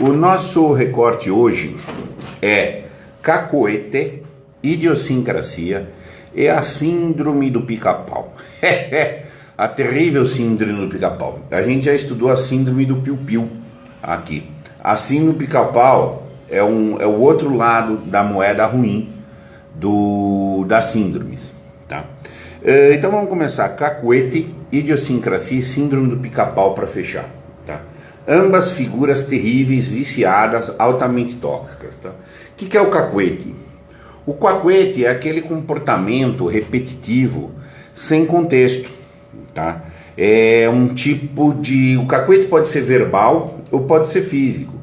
O nosso recorte hoje é cacoete, idiosincrasia e a síndrome do pica-pau. A terrível síndrome do pica-pau. A gente já estudou a síndrome do piu-piu aqui. A síndrome do pica-pau é o outro lado da moeda ruim das síndromes, tá? Então vamos começar. Cacoete, idiosincrasia e síndrome do pica-pau para fechar, tá? Ambas figuras terríveis, viciadas, altamente tóxicas, tá? O que é o cacoete? O cacoete é aquele comportamento repetitivo sem contexto, tá? É um tipo de... O cacoete pode ser verbal ou pode ser físico.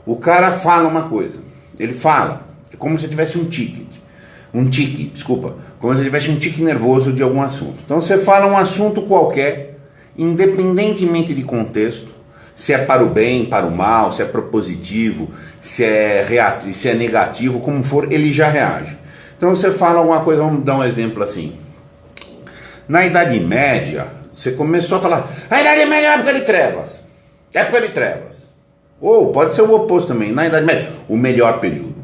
O cara fala uma coisa, ele fala, é como se tivesse um tique, como se tivesse um tique nervoso de algum assunto. Então você fala um assunto qualquer, independentemente de contexto, se é para o bem, para o mal, se é propositivo, se é negativo, como for, ele já reage. Então você fala alguma coisa, vamos dar um exemplo assim. Na Idade Média, você começou a falar, a Idade Média é a época de trevas. Época de trevas. Ou pode ser o oposto também, na Idade Média, o melhor período.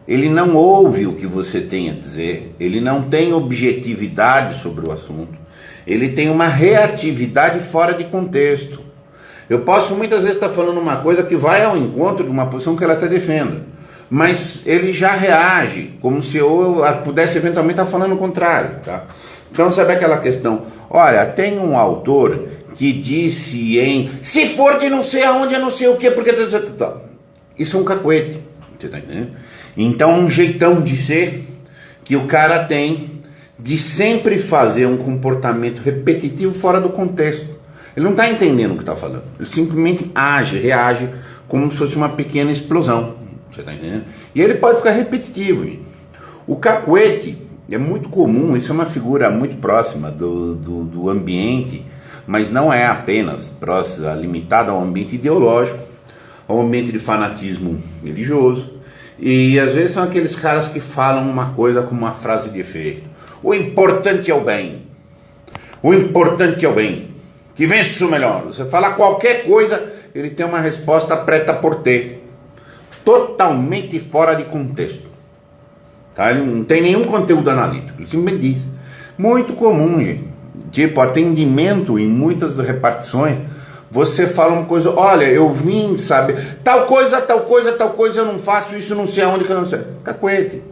Ele não ouve o que você tem a dizer, ele não tem objetividade sobre o assunto. Ele tem uma reatividade fora de contexto. Eu posso muitas vezes estar falando uma coisa que vai ao encontro de uma posição que ela está defendendo, mas ele já reage como se eu pudesse eventualmente estar falando o contrário, tá? Então sabe aquela questão, olha, tem um autor que disse se for de não sei aonde, não sei o que, porque... Isso é um cacoete, você tá entendendo? Então um jeitão de ser que o cara tem de sempre fazer um comportamento repetitivo fora do contexto. Ele não está entendendo o que está falando. Ele simplesmente reage como se fosse uma pequena explosão. Você está entendendo? E ele pode ficar repetitivo. Gente. O cacoete é muito comum, isso é uma figura muito próxima do ambiente, mas não é apenas próxima, limitada ao ambiente ideológico, ao ambiente de fanatismo religioso. E às vezes são aqueles caras que falam uma coisa com uma frase de efeito. O importante é o bem. O importante é o bem. Que vence o melhor. Você fala qualquer coisa, ele tem uma resposta preta por ter. Totalmente fora de contexto. Tá? Ele não tem nenhum conteúdo analítico. Ele simplesmente diz. Muito comum, gente. Tipo, atendimento em muitas repartições. Você fala uma coisa, olha, eu vim, sabe, tal coisa, eu não faço isso, não sei aonde que eu não sei. Cacoete.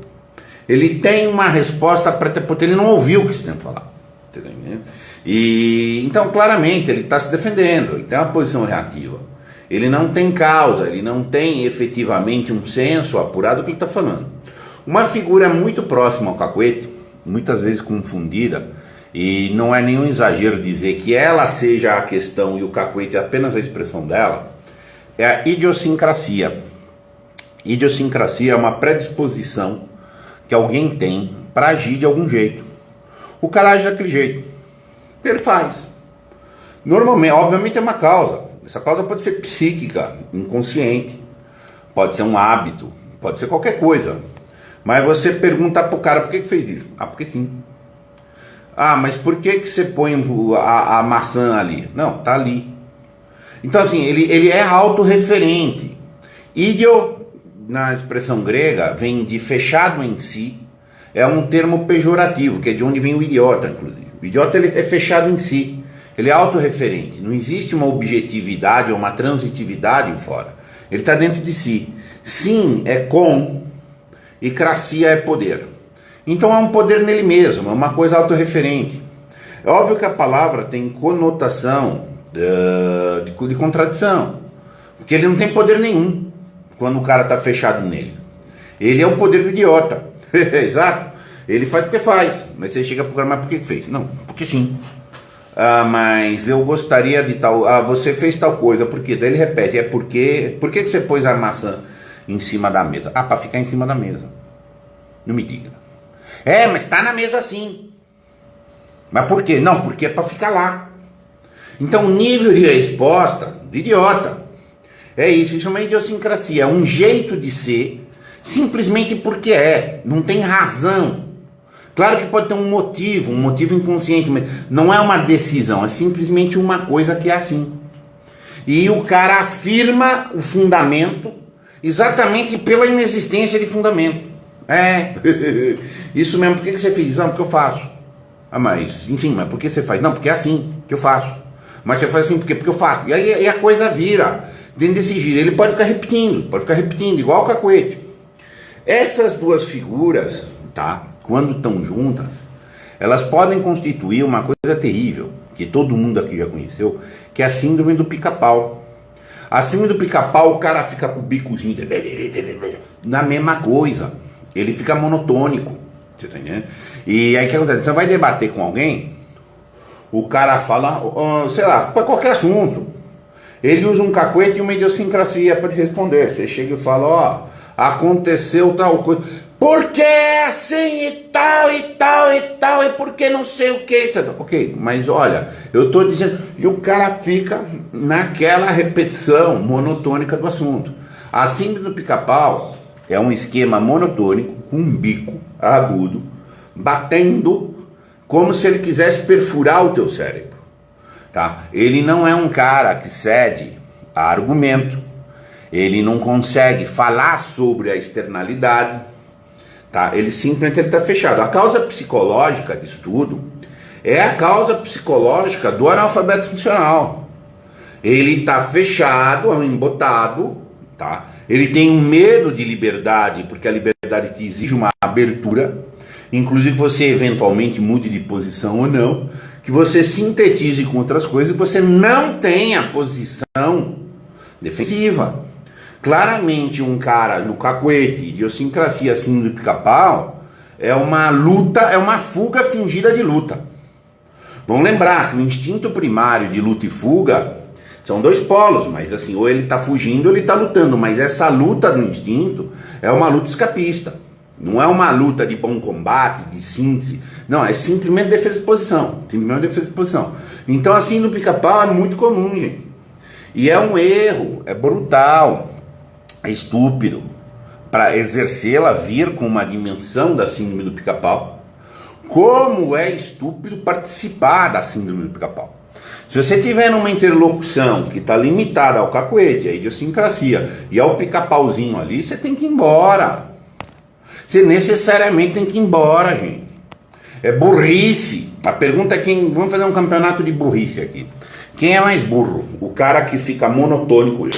Ele tem uma resposta preta porque ele não ouviu o que você tem que falar. Entendeu? E então, claramente, ele está se defendendo, ele tem uma posição reativa. Ele não tem causa, ele não tem efetivamente um senso apurado do que ele está falando. Uma figura muito próxima ao cacoete, muitas vezes confundida, e não é nenhum exagero dizer que ela seja a questão e o cacoete é apenas a expressão dela, é a idiosincrasia. Idiosincrasia é uma predisposição que alguém tem para agir de algum jeito. O cara age daquele jeito. Ele faz. Normalmente, obviamente é uma causa. Essa causa pode ser psíquica, inconsciente, pode ser um hábito, pode ser qualquer coisa. Mas você pergunta pro cara, por que fez isso? Ah, porque sim. Ah, mas por que você põe a maçã ali? Não, tá ali. Então assim, ele é autorreferente. Idio, na expressão grega, vem de fechado em si. É um termo pejorativo, que é de onde vem o idiota, inclusive. O idiota ele é fechado em si. Ele é autorreferente. Não existe uma objetividade ou uma transitividade em fora. Ele está dentro de si. Sim é com e cracia é poder. Então é um poder nele mesmo, é uma coisa autorreferente. É óbvio que a palavra tem conotação de contradição. Porque ele não tem poder nenhum quando o cara está fechado nele. Ele é o poder do idiota. Exato. Ele faz porque faz. Mas você chega para o cara, mas por que fez? Não, porque sim. Ah, mas eu gostaria de tal... Ah, você fez tal coisa, por quê? Daí ele repete, é porque... Por que você pôs a maçã em cima da mesa? Ah, para ficar em cima da mesa. Não me diga. É, mas está na mesa sim. Mas por quê? Não, porque é para ficar lá. Então o nível de resposta do idiota é isso é uma idiosincrasia, é um jeito de ser, simplesmente porque é, não tem razão. Claro que pode ter um motivo inconsciente, mas não é uma decisão, é simplesmente uma coisa que é assim. E o cara afirma o fundamento exatamente pela inexistência de fundamento. Isso mesmo. Por que você fez? Não, porque eu faço. Ah, mas, enfim, mas por que você faz? Não, porque é assim que eu faço. Mas você faz assim porque eu faço. E aí a coisa vira dentro desse giro. Ele pode ficar repetindo, igual o cacuete. Essas duas figuras, tá, quando estão juntas, elas podem constituir uma coisa terrível, que todo mundo aqui já conheceu, que é a síndrome do pica-pau. A síndrome do pica-pau, o cara fica com o bicozinho na mesma coisa. Ele fica monotônico. Você tá entendendo? E aí o que acontece? Você vai debater com alguém, o cara fala, sei lá, para qualquer assunto. Ele usa um cacuete e uma idiosincrasia para te responder. Você chega e fala, aconteceu tal coisa. Porque é assim e tal, e porque não sei o que. Ok, mas olha, eu estou dizendo. E o cara fica naquela repetição monotônica do assunto. A síndrome do pica-pau é um esquema monotônico, com um bico agudo, batendo como se ele quisesse perfurar o teu cérebro. Tá? Ele não é um cara que cede a argumento, ele não consegue falar sobre a externalidade, tá? Ele simplesmente está fechado. A causa psicológica disso tudo é a causa psicológica do analfabeto funcional. Ele está fechado, embotado, tá? Ele tem um medo de liberdade, porque a liberdade te exige uma abertura, inclusive você eventualmente mude de posição ou não, que você sintetize com outras coisas e você não tenha posição defensiva. Claramente um cara no cacuete, idiosincrasia, síndrome do pica-pau, é uma luta, é uma fuga fingida de luta. Vamos lembrar que o instinto primário de luta e fuga são dois polos, mas assim, ou ele está fugindo ou ele está lutando, mas essa luta do instinto é uma luta escapista. Não é uma luta de bom combate, de síntese. Não, é simplesmente defesa de posição. Então assim no pica-pau é muito comum, gente. E é um erro, é brutal, é estúpido. Para exercê-la vir com uma dimensão da síndrome do pica-pau. Como é estúpido participar da síndrome do pica-pau. Se você tiver numa interlocução que está limitada ao cacuete, à idiosincrasia e ao pica-pauzinho ali, você tem que ir embora. Você necessariamente tem que ir embora, gente. É burrice. A pergunta é quem... Vamos fazer um campeonato de burrice aqui. Quem é mais burro? O cara que fica monotônico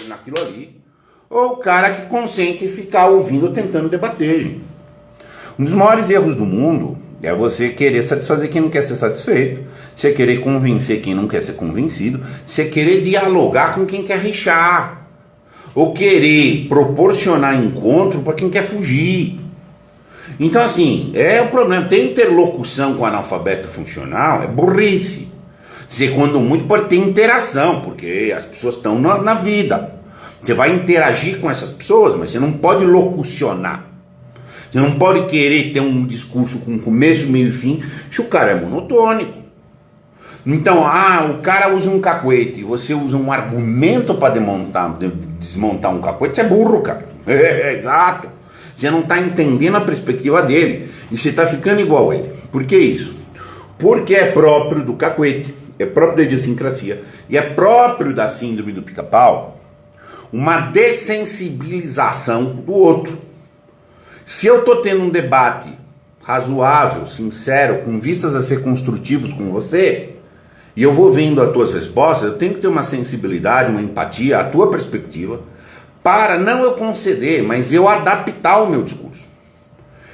naquilo ali, ou o cara que consente ficar ouvindo, tentando debater, gente? Um dos maiores erros do mundo é você querer satisfazer quem não quer ser satisfeito, você querer convencer quem não quer ser convencido, você querer dialogar com quem quer rixar, ou querer proporcionar encontro para quem quer fugir. Então assim, é o problema. Ter interlocução com o analfabeto funcional é burrice. Você quando muito pode ter interação, porque as pessoas estão na vida. Você vai interagir com essas pessoas, mas você não pode locucionar. Você não pode querer ter um discurso com começo, meio e fim, se o cara é monotônico. Então, o cara usa um cacuete, você usa um argumento para desmontar um cacuete, você é burro, cara. Exato. Você não está entendendo a perspectiva dele e você está ficando igual a ele. Por que isso? Porque é próprio do cacuete, é próprio da idiosincrasia e é próprio da síndrome do pica-pau uma dessensibilização do outro. Se eu estou tendo um debate razoável, sincero, com vistas a ser construtivos com você, e eu vou vendo as tuas respostas, eu tenho que ter uma sensibilidade, uma empatia, a tua perspectiva, para não eu conceder, mas eu adaptar o meu discurso.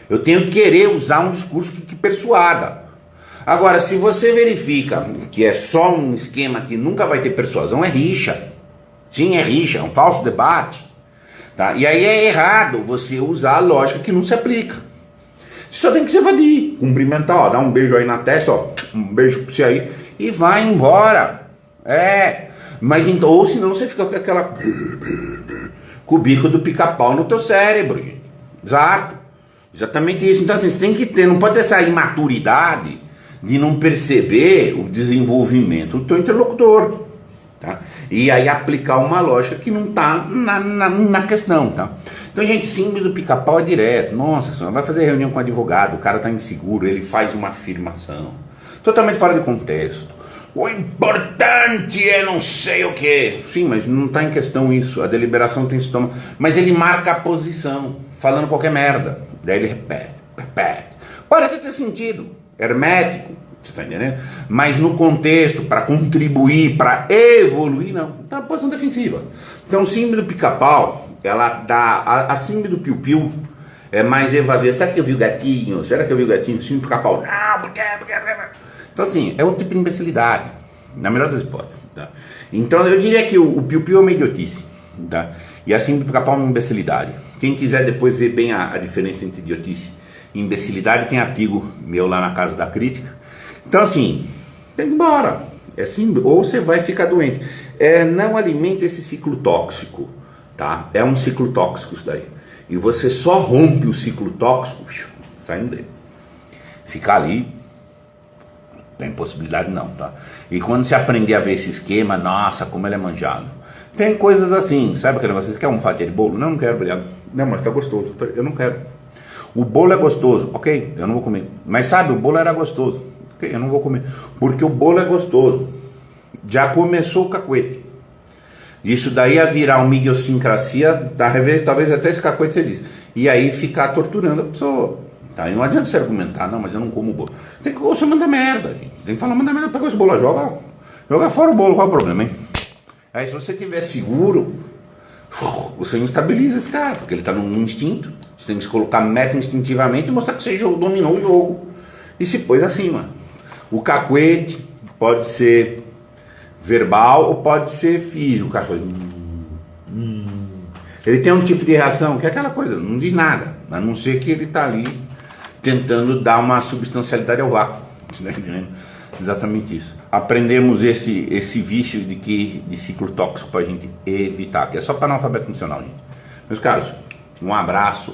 Eu tenho que querer usar um discurso que persuada. Agora, se você verifica que é só um esquema que nunca vai ter persuasão, é rixa. Sim, é rixa, é um falso debate. Tá? E aí é errado você usar a lógica que não se aplica. Você só tem que se evadir, cumprimentar, dar um beijo aí na testa, um beijo pra você aí, e vai embora. Mas então, ou senão você fica com aquela com o bico do pica-pau no teu cérebro, gente. Exato. Exatamente isso. Então assim, você tem que ter, não pode ter essa imaturidade de não perceber o desenvolvimento do teu interlocutor. Tá? E aí aplicar uma lógica que não está na questão. Tá? Então, gente, síndrome do pica-pau é direto. Nossa senhora, vai fazer reunião com o advogado, o cara está inseguro, ele faz uma afirmação totalmente fora de contexto, O importante é não sei o que. Sim, mas não está em questão isso. A deliberação tem sintoma. Mas ele marca a posição, falando qualquer merda. Daí ele repete. Pode até ter sentido, hermético, você está entendendo? Mas no contexto, para contribuir, para evoluir, não. Está na posição defensiva. Então, síndrome do pica-pau, ela dá. A síndrome do piu-piu é mais evasiva. Será que eu vi o gatinho? Será que eu vi o gatinho? Síndrome do pica-pau. Não, porque. Então, assim, é um tipo de imbecilidade, na melhor das hipóteses. Tá? Então, eu diria que o piu-piu é uma idiotice. Tá? E a síndrome do pica-pau é uma imbecilidade. Quem quiser depois ver bem a diferença entre idiotice e imbecilidade, tem artigo meu lá na Casa da Crítica. Então, assim, tem que ir embora. É assim, ou você vai ficar doente. Não alimenta esse ciclo tóxico. Tá? É um ciclo tóxico isso daí. E você só rompe o ciclo tóxico saindo dele. Ficar ali, tem possibilidade não, tá? E quando você aprender a ver esse esquema, nossa, como ele é manjado. Tem coisas assim, sabe aquele negócio? Você quer uma fatia de bolo? Não quero, obrigado. Não, mas tá gostoso. Eu não quero. O bolo é gostoso, ok, eu não vou comer. Mas sabe, o bolo era gostoso, ok, eu não vou comer. Porque o bolo é gostoso. Já começou o cacuete. Isso daí a virar uma idiosincrasia, talvez até esse cacuete você disse. E aí ficar torturando a pessoa. Tá? E não adianta você argumentar, não, mas eu não como bolo. Tem que você manda merda, gente. Tem que falar, manda merda, pega esse bolo, joga fora o bolo, qual é o problema, hein? Aí se você tiver seguro, você instabiliza esse cara, porque ele está num instinto. Você tem que se colocar meta instintivamente e mostrar que você dominou o jogo. E se pôs acima. O cacuete pode ser verbal ou pode ser físico. O cara faz... Ele tem um tipo de reação que é aquela coisa, não diz nada, a não ser que ele está ali tentando dar uma substancialidade ao vácuo. Você está entendendo? Exatamente isso. Aprendemos esse vício de ciclo tóxico para a gente evitar, que é só para analfabeto funcional, gente. Meus caros, um abraço.